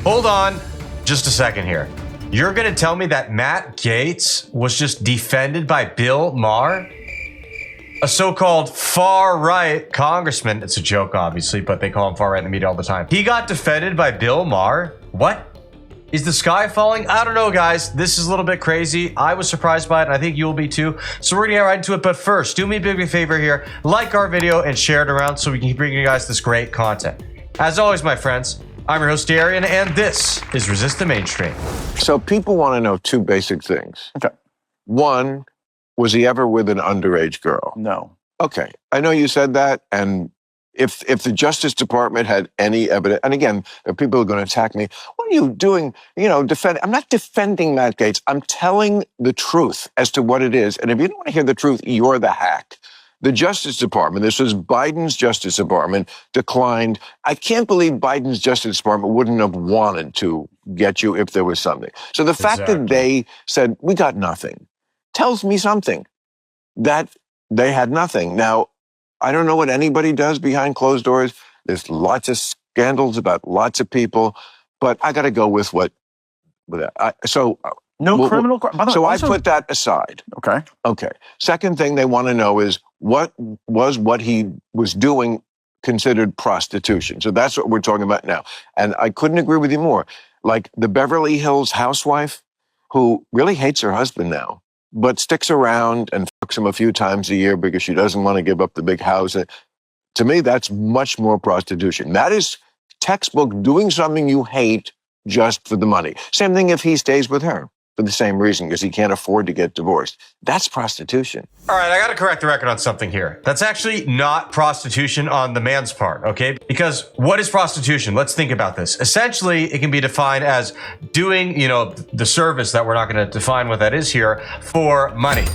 Hold on just a second here. You're going to tell me that Matt Gaetz was just defended by Bill Maher? A so-called far-right congressman. It's a joke, obviously, but they call him far-right in the media all the time. He got defended by Bill Maher? What? Is the sky falling? I don't know, guys. This is a little bit crazy. I was surprised by it, and I think you'll be too. So we're gonna get right into it. But first, do me a big favor here. Like our video and share it around so we can keep bringing you guys this great content. As always, my friends, I'm your host, Darian, and this is Resist the Mainstream. So people want to know two basic things. Okay. One, was he ever with an underage girl? No. Okay. I know you said that, and if the Justice Department had any evidence, and again, there are people who are going to attack me. What are you doing? I'm not defending Matt Gaetz. I'm telling the truth as to what it is. And if you don't want to hear the truth, you're the hack. The Justice Department, this was Biden's Justice Department, declined. I can't believe Biden's Justice Department wouldn't have wanted to get you if there was something. So the fact that they said, we got nothing, tells me something, that they had nothing. Now, I don't know what anybody does behind closed doors. There's lots of scandals about lots of people, but I got to go with what. Criminal. So I put that aside. Okay. Okay. Second thing they want to know is what he was doing considered prostitution. So that's what we're talking about now. And I couldn't agree with you more. Like the Beverly Hills housewife who really hates her husband now, but sticks around and fucks him a few times a year because she doesn't want to give up the big house. To me, that's much more prostitution. That is textbook doing something you hate just for the money. Same thing if he stays with her for the same reason, because he can't afford to get divorced. That's prostitution. All right, I got to correct the record on something here. That's actually not prostitution on the man's part, okay? Because what is prostitution? Let's think about this. Essentially, it can be defined as doing, the service that we're not going to define what that is here for money.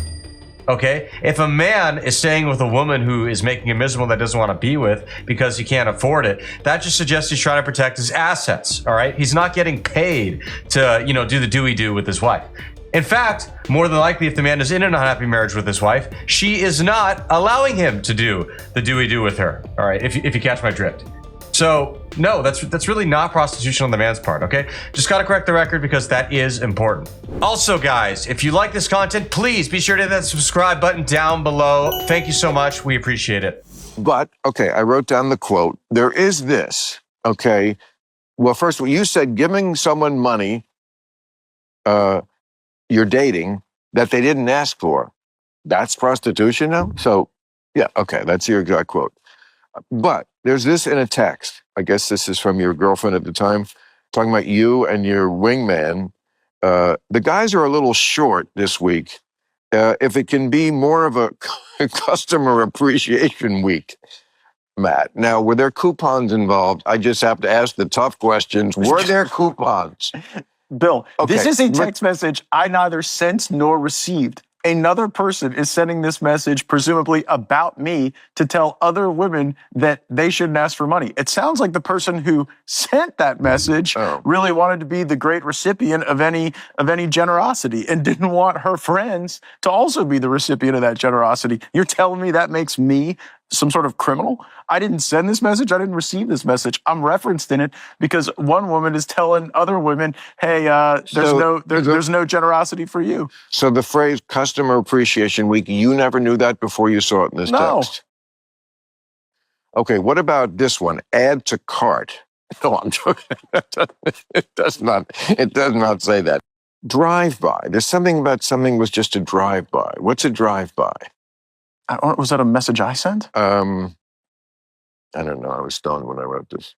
Okay, if a man is staying with a woman who is making him miserable that doesn't want to be with because he can't afford it, that just suggests he's trying to protect his assets. All right, he's not getting paid to, do the do-we-do with his wife. In fact, more than likely, if the man is in an unhappy marriage with his wife, she is not allowing him to do the do-we-do with her. All right, if you catch my drift. So no, that's really not prostitution on the man's part, okay? Just gotta correct the record because that is important. Also, guys, if you like this content, please be sure to hit that subscribe button down below. Thank you so much. We appreciate it. But, okay, I wrote down the quote. There is this, okay? Well, first of all, you said giving someone money, you're dating, that they didn't ask for. That's prostitution now? So, yeah, okay, that's your exact quote. But there's this in a text. I guess this is from your girlfriend at the time, talking about you and your wingman. The guys are a little short this week. If it can be more of a customer appreciation week, Matt. Now, were there coupons involved? I just have to ask the tough questions. Were there coupons? Bill, Okay, this is a text message I neither sent nor received. Another person is sending this message, presumably about me, to tell other women that they shouldn't ask for money. It sounds like the person who sent that message really wanted to be the great recipient of any generosity and didn't want her friends to also be the recipient of that generosity. You're telling me that makes me some sort of criminal? I didn't send this message. I didn't receive this message. I'm referenced in it because one woman is telling other women, hey, there's no generosity for you. So the phrase customer appreciation week, you never knew that before you saw it in this text? Okay, what about this one? Add to cart. No, I'm joking. It does not say that. Drive-by. There's something about something was just a drive-by. What's a drive-by? Was that a message I sent? I don't know. I was stoned when I wrote this.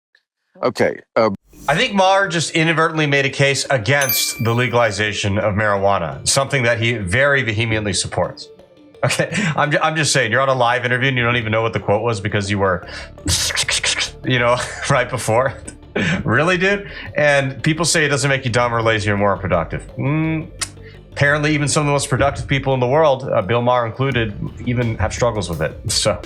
Okay. I think Maher just inadvertently made a case against the legalization of marijuana, something that he very vehemently supports. Okay, I'm just saying, you're on a live interview and you don't even know what the quote was because you were, right before. Really, dude? And people say it doesn't make you dumb or lazy or more unproductive. Apparently, even some of the most productive people in the world, Bill Maher included, even have struggles with it. So,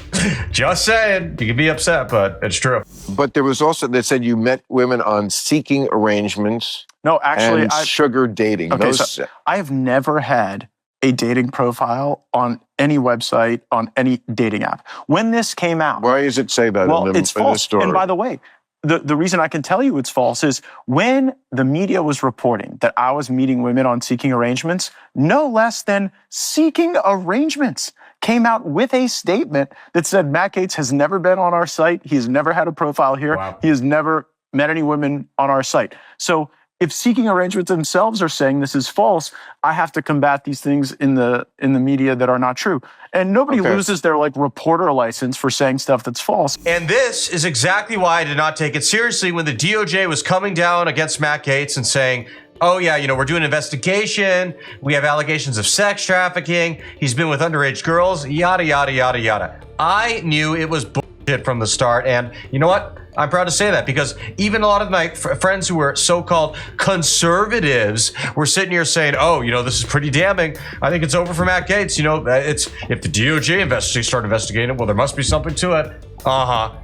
just saying, you can be upset, but it's true. But there was also, they said you met women on seeking arrangements. No, actually, and sugar dating. Okay, so I have never had a dating profile on any website, on any dating app. When this came out... Why does it say that well, in it's false. the story? And by the way, the reason I can tell you it's false is when the media was reporting that I was meeting women on Seeking Arrangements, no less than Seeking Arrangements came out with a statement that said Matt Gaetz has never been on our site. He's never had a profile here. Wow. He has never met any women on our site. So if Seeking Arrangements themselves are saying this is false, I have to combat these things in the media that are not true. And nobody loses their reporter license for saying stuff that's false. And this is exactly why I did not take it seriously when the DOJ was coming down against Matt Gaetz and saying, oh yeah, we're doing an investigation. We have allegations of sex trafficking. He's been with underage girls, yada, yada, yada, yada. I knew it was bullshit from the start. And you know what? I'm proud to say that because even a lot of my friends who were so-called conservatives were sitting here saying, oh, this is pretty damning. I think it's over for Matt Gaetz. It's if the DOJ start investigating it, well, there must be something to it.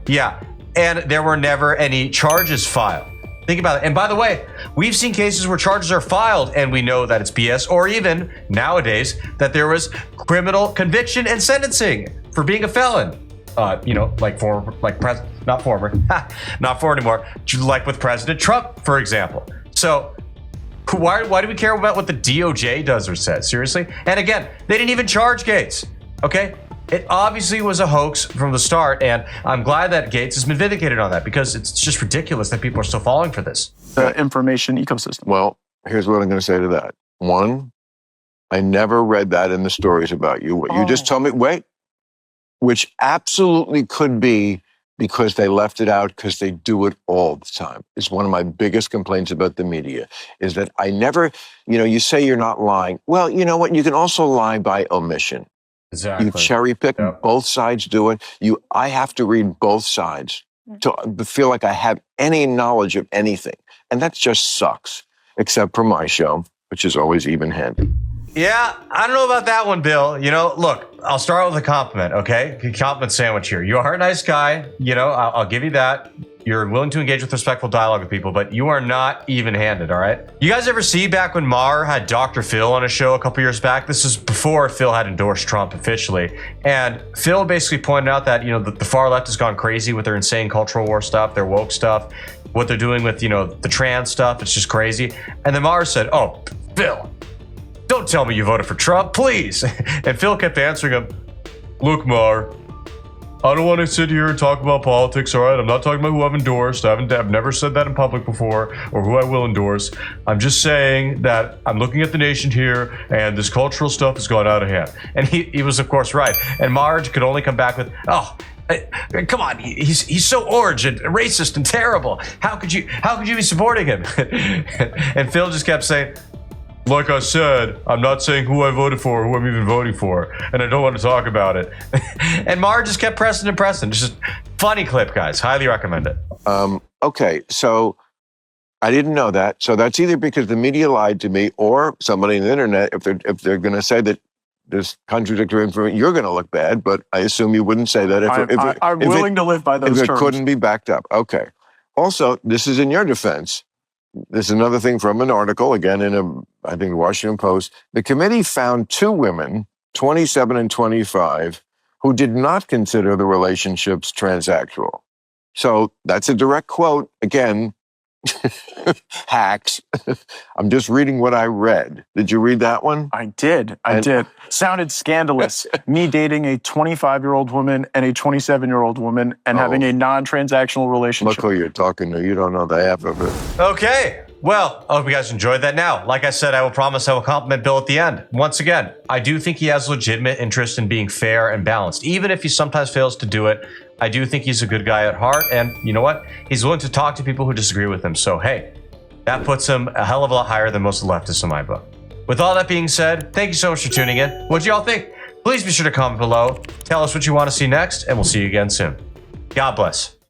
Yeah. And there were never any charges filed. Think about it. And by the way, we've seen cases where charges are filed and we know that it's BS, or even nowadays that there was criminal conviction and sentencing for being a felon. Not anymore, like with President Trump, for example. So why do we care about what the DOJ does or says? Seriously? And again, they didn't even charge Gaetz, okay? It obviously was a hoax from the start, and I'm glad that Gaetz has been vindicated on that because it's just ridiculous that people are still falling for this. The information ecosystem. Well, here's what I'm going to say to that. One, I never read that in the stories about you. What you just told me, which absolutely could be because they left it out because they do it all the time. It's one of my biggest complaints about the media is that I never, you say you're not lying. Well, you know what? You can also lie by omission. Exactly. You cherry pick, both sides do it. I have to read both sides to feel like I have any knowledge of anything. And that just sucks, except for my show, which is always even-handed. Yeah, I don't know about that one, Bill. Look, I'll start with a compliment, okay? Compliment sandwich here. You are a nice guy. I'll give you that. You're willing to engage with respectful dialogue with people, but you are not even-handed, all right? You guys ever see back when Maher had Dr. Phil on a show a couple years back? This is before Phil had endorsed Trump officially. And Phil basically pointed out that, the far left has gone crazy with their insane cultural war stuff, their woke stuff, what they're doing with, the trans stuff. It's just crazy. And then Maher said, oh, Phil, don't tell me you voted for Trump, please. And Phil kept answering him, look, Maher, I don't want to sit here and talk about politics, all right? I'm not talking about who I've endorsed. I've never said that in public before or who I will endorse. I'm just saying that I'm looking at the nation here and this cultural stuff has gone out of hand. And he was, of course, right. And Maher could only come back with, come on, he's so orange and racist and terrible. How could you be supporting him? And Phil just kept saying, like I said, I'm not saying who I voted for or who I'm even voting for, and I don't want to talk about it. And Maher just kept pressing and pressing. Just funny clip, guys. Highly recommend it. Okay, so I didn't know that. So that's either because the media lied to me or somebody on the internet, if they're going to say that there's contradictory information, you're going to look bad, but I assume you wouldn't say that. I'm willing to live by those terms. If it couldn't be backed up. Okay. Also, this is in your defense. This is another thing from an article, again, I think, the Washington Post. The committee found two women, 27 and 25, who did not consider the relationships transactional. So that's a direct quote. Again, hacks. I'm just reading what I read. Did you read that one? I did. Sounded scandalous. Me dating a 25-year-old woman and a 27-year-old woman and having a non-transactional relationship. Look who you're talking to. You don't know the half of it. Okay. Well, I hope you guys enjoyed that. Now, like I said, I will promise I will compliment Bill at the end. Once again, I do think he has legitimate interest in being fair and balanced. Even if he sometimes fails to do it, I do think he's a good guy at heart. And you know what? He's willing to talk to people who disagree with him. So, hey, that puts him a hell of a lot higher than most leftists in my book. With all that being said, thank you so much for tuning in. What do y'all think? Please be sure to comment below. Tell us what you want to see next, and we'll see you again soon. God bless.